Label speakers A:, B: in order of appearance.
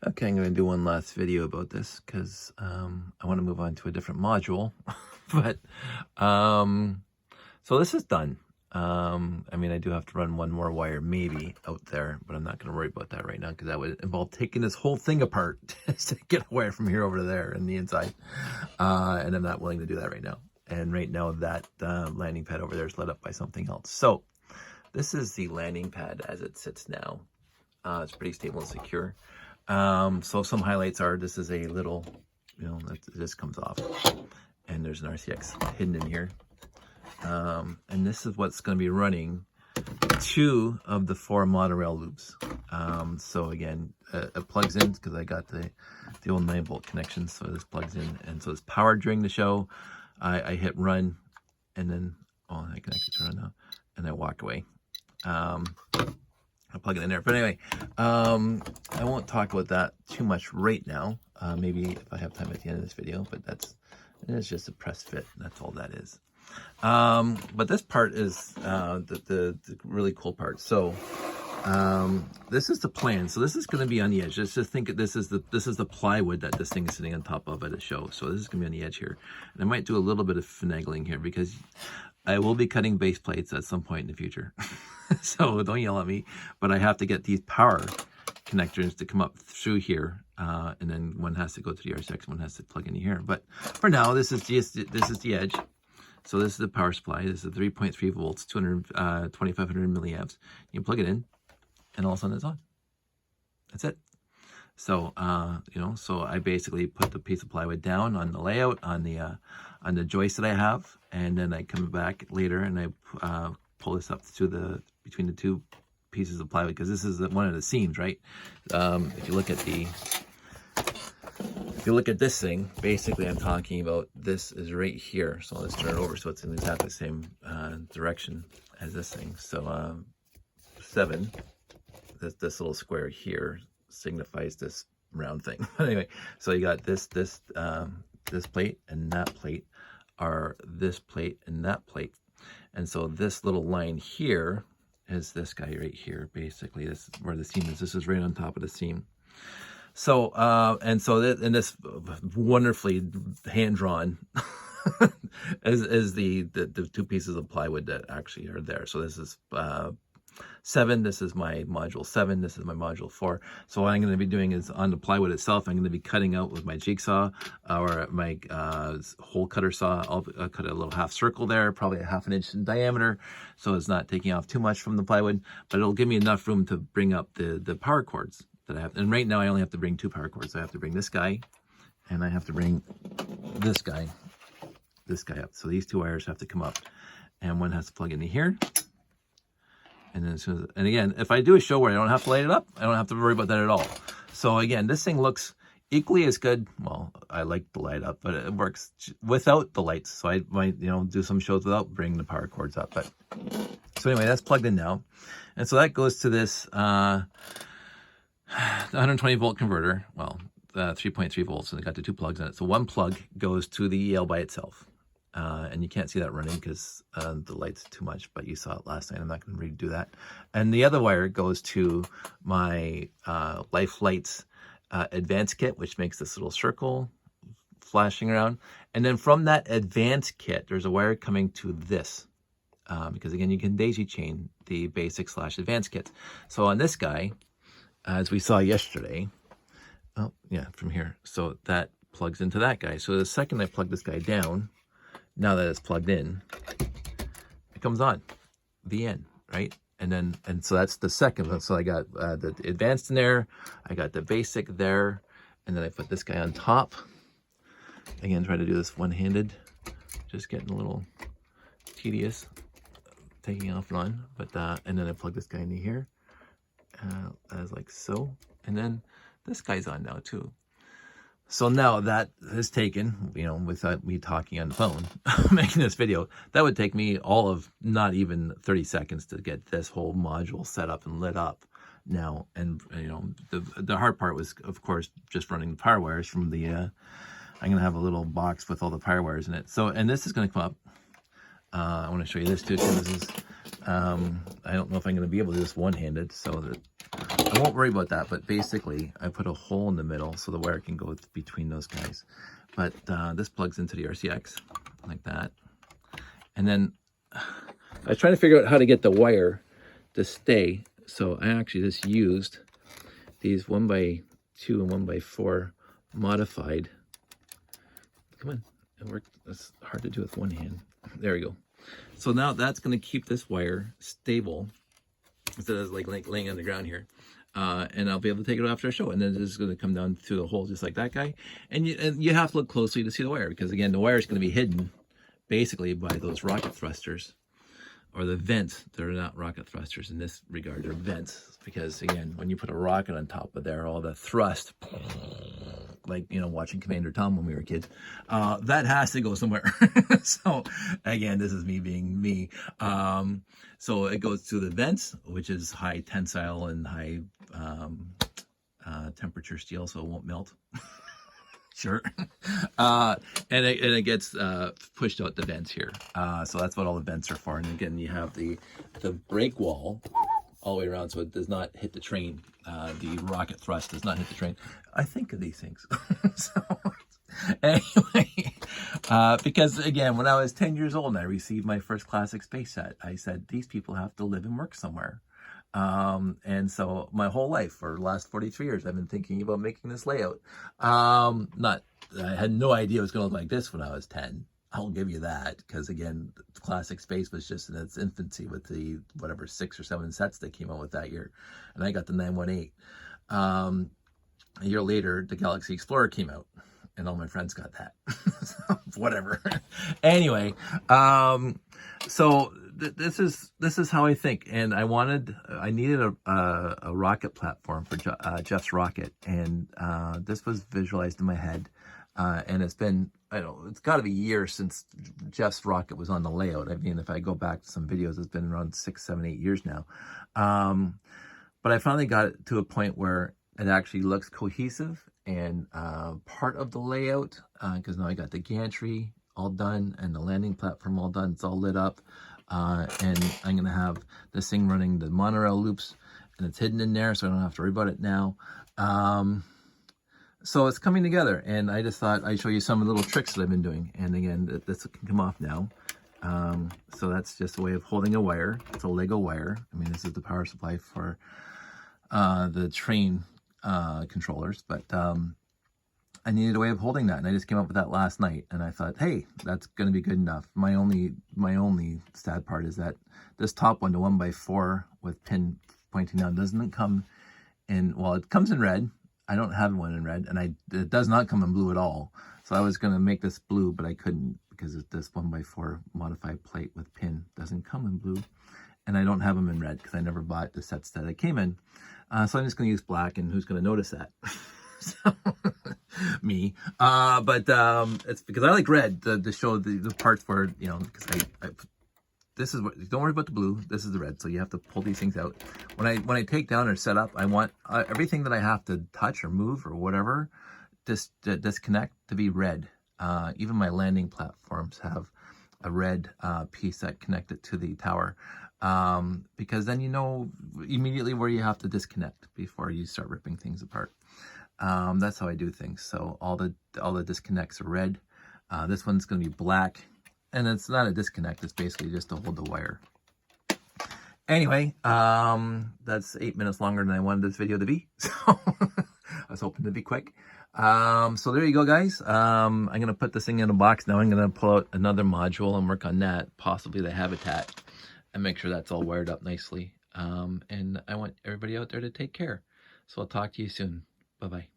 A: Okay, I'm going to do one last video about this because I want to move on to a different module. But so this is done. I mean, I do have to run one more wire maybe out there, but I'm not going to worry about that right now because that would involve taking this whole thing apart to get a wire from here over to there and the inside. And I'm not willing to do that right now. And right now that landing pad over there is lit up by something else. So this is the landing pad as it sits now. It's pretty stable and secure. So some highlights are, this is a little, this comes off and there's an RCX hidden in here. And this is what's going to be running 2 of the 4 monorail loops. So again, it plugs in because I got the old 9-volt connection. So this plugs in, and so it's powered during the show. I hit run, and then, I can actually turn on now, and I walk away. I'll plug it in there. But anyway, I won't talk about that too much right now. Maybe if I have time at the end of this video, but it's just a press fit. That's all that is. But this part is the really cool part. So this is the plan. So this is going to be on the edge. Just think this is the plywood that this thing is sitting on top of at a show. So this is going to be on the edge here, and I might do a little bit of finagling here because I will be cutting base plates at some point in the future. So don't yell at me, but I have to get these power connectors to come up through here, and then one has to go to the RCX, one has to plug into here. But for now, this is the edge. So this is the power supply. This is 3.3 volts, 2,500 milliamps. You plug it in, and all of a sudden it's on. That's it. So so I basically put the piece of plywood down on the layout on the joist that I have, and then I come back later and I pull this up to between the 2 pieces of plywood, because this is one of the seams, right? If you look at this thing, basically I'm talking about this is right here. So let's turn it over so it's in exactly the same direction as this thing. So 7, this little square here signifies this round thing. Anyway, so you got this plate and that plate are this plate and that plate. And so this little line here is this guy right here. Basically, this is where the seam is. This is right on top of the seam. So, and this wonderfully hand-drawn is the 2 pieces of plywood that actually are there. So this is 7, this is my module 7, this is my module 4. So what I'm going to be doing is on the plywood itself, I'm going to be cutting out with my jigsaw or my hole cutter saw. I'll cut a little half circle there, probably a ½ inch in diameter, so it's not taking off too much from the plywood, but it'll give me enough room to bring up the power cords that I have. And right now I only have to bring 2 power cords. I have to bring this guy, and I have to bring this guy up. So these 2 wires have to come up, and one has to plug into here. And then and again, if I do a show where I don't have to light it up, I don't have to worry about that at all. So again, this thing looks equally as good. Well, I like the light up, but it works without the lights. So I might, do some shows without bringing the power cords up. But so anyway, that's plugged in now. And so that goes to this 120 volt converter. Well, 3.3 volts, and they got the 2 plugs in it. So one plug goes to the EL by itself. And you can't see that running because the light's too much, but you saw it last night. I'm not going to redo that. And the other wire goes to my Life Lights advanced kit, which makes this little circle flashing around. And then from that advanced kit, there's a wire coming to this. Because again, you can daisy chain the basic / advanced kits. So on this guy, as we saw yesterday, from here. So that plugs into that guy. So the second I plug this guy down, now that it's plugged in, it comes on. The end, right? And so that's the second one. So I got the advanced in there, I got the basic there, and then I put this guy on top. Again, try to do this one-handed. Just getting a little tedious, taking off and on. But and then I plug this guy into here, as like so. And then this guy's on now too. So now that is taken, without me talking on the phone, making this video, that would take me all of not even 30 seconds to get this whole module set up and lit up now. And, the hard part was, of course, just running the power wires from the, I'm going to have a little box with all the power wires in it. So, and this is going to come up. I want to show you this too. So this is, I don't know if I'm going to be able to do this one-handed. So that I won't worry about that, but basically I put a hole in the middle so the wire can go between those guys. But this plugs into the RCX like that. And then I was trying to figure out how to get the wire to stay. So I actually just used these 1x2 and 1x4 modified. Come on, it worked. That's hard to do with one hand. There we go. So now that's going to keep this wire stable instead of like laying on the ground here. And I'll be able to take it after a show, and then it's just going to come down through the hole just like that guy. And you have to look closely to see the wire, because again, the wire is going to be hidden basically by those rocket thrusters, or the vents. They're not rocket thrusters in this regard, they're vents, because again, when you put a rocket on top of there, all the thrust, like, you know, watching Commander Tom when we were kids, that has to go somewhere. So again, this is me being me. So it goes to the vents, which is high tensile and high temperature steel, so it won't melt. Sure. And it gets pushed out the vents here. So that's what all the vents are for. And again, you have the brake wall all the way around, so it does not hit the train. The rocket thrust does not hit the train. I think of these things. So anyway, because again, when I was 10 years old and I received my first classic space set, I said, these people have to live and work somewhere. And so my whole life, for the last 43 years, I've been thinking about making this layout. I had no idea it was going to look like this when I was 10. I'll give you that, because again, classic space was just in its infancy with the whatever 6 or 7 sets they came out with that year, and I got the 918. A year later, the Galaxy Explorer came out, and all my friends got that. So, whatever. Anyway, so this is how I think, and I needed a rocket platform for Jeff's rocket, and this was visualized in my head, and it's been, I don't know, it's got to be years since Jeff's rocket was on the layout. I mean, if I go back to some videos, it's been around 6, 7, 8 years now. But I finally got it to a point where it actually looks cohesive and part of the layout, because now I got the gantry all done and the landing platform all done. It's all lit up, and I'm gonna have this thing running the monorail loops, and it's hidden in there, so I don't have to worry about it now. So it's coming together, and I just thought I'd show you some of the little tricks that I've been doing. And again, this can come off now. So that's just a way of holding a wire. It's a Lego wire. I mean, this is the power supply for the train controllers, but I needed a way of holding that, and I just came up with that last night, and I thought, hey, that's going to be good enough. My only sad part is that this top one, the 1x4 with pin pointing down, doesn't come in, well, it comes in red. I don't have one in red, and it does not come in blue at all. So I was going to make this blue, but I couldn't, because this 1x4 modified plate with pin doesn't come in blue, and I don't have them in red because I never bought the sets that it came in. So I'm just going to use black, and who's going to notice that? So, me. But it's because I like red to show the parts where, you know, because this is what, don't worry about the blue, this is the red, so you have to pull these things out. When I take down or set up, I want everything that I have to touch or move or whatever, disconnect, to be red. Even my landing platforms have a red piece that connect it to the tower, because then you know immediately where you have to disconnect before you start ripping things apart. That's how I do things. So all the disconnects are red. This one's going to be black. And it's not a disconnect, it's basically just to hold the wire. Anyway, that's 8 minutes longer than I wanted this video to be. So I was hoping to be quick. So there you go, guys. I'm going to put this thing in a box now. I'm going to pull out another module and work on that, possibly the habitat, and make sure that's all wired up nicely. And I want everybody out there to take care. So I'll talk to you soon. Bye-bye.